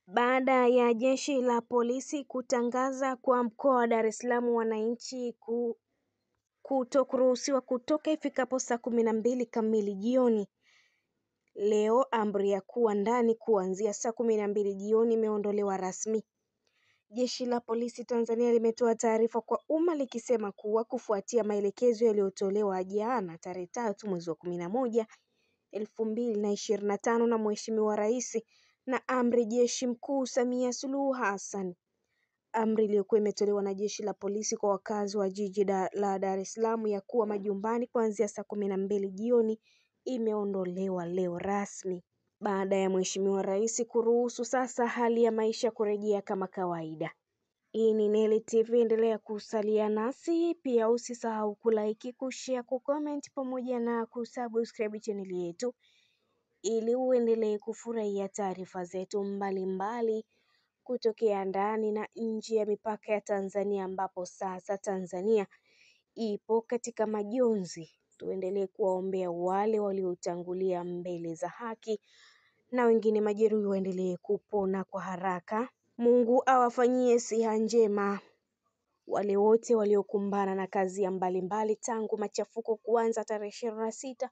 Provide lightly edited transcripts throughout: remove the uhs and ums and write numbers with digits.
Baada ya jeshi la polisi kutangaza kwa mkoa wa Dar es Salaam wananchi kutokuruhusiwa kutoka ifikapo saa 12 kamili jioni. Leo amri ya kuwa ndani kuanzia saa 12 jioni imeondolewa rasmi. Jeshi la polisi Tanzania limetoa taarifa kwa umma likisema kuwa kufuatia maelekezo yaliyotolewa jana tarehe 3 mwezi wa 11 2025 na Mheshimiwa Rais na Amri Jeshi Mkuu Samia Suluhu Hassan. Amri iliyokuwa imetolewa na jeshi la polisi kwa wakazi wa jiji la Dar es Salaam ya kuwa majumbani kuanzia saa 12 jioni imeondolewa leo rasmi baada ya Mheshimiwa Rais kuruhusu sasa hali ya maisha kurejea kama kawaida. Hii ni Neli TV, endelea kusalia nasi, pia usisahau kulike, kushare, kucomment pamoja na kusubscribe channel yetu ili uendelee kufurahia taarifa zetu mbalimbali kutokea ndani na nje ya mipaka ya Tanzania, ambapo sasa Tanzania ipo katika majonzi. Tuendelee kuwaombea wale waliotangulia mbele za haki na wengine majeruhi waendelee kupona kwa haraka. Mungu awafanyie siha njema wale wote waliokumbana na kazi mbalimbali tangu machafuko kuanza tarehe 29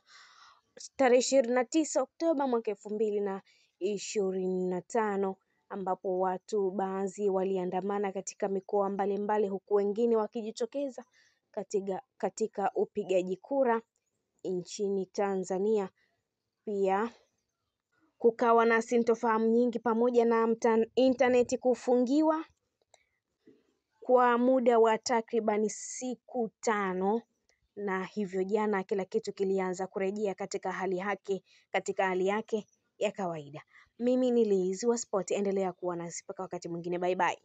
Oktoba mwaka 2025, ambapo watu baadhi waliandamana katika mikoa mbalimbali huku wengine wakijitokeza katika upigaji kura nchini Tanzania. Pia kukawa na sintofahamu nyingi pamoja na internet kufungiwa kwa muda wa takriban siku 5, na hivyo jana kila kitu kilianza kurejea katika hali yake ya kawaida. Mimi ni Liz wa Sport, endelea kuwa nasi mpaka wakati mwingine. Bye bye.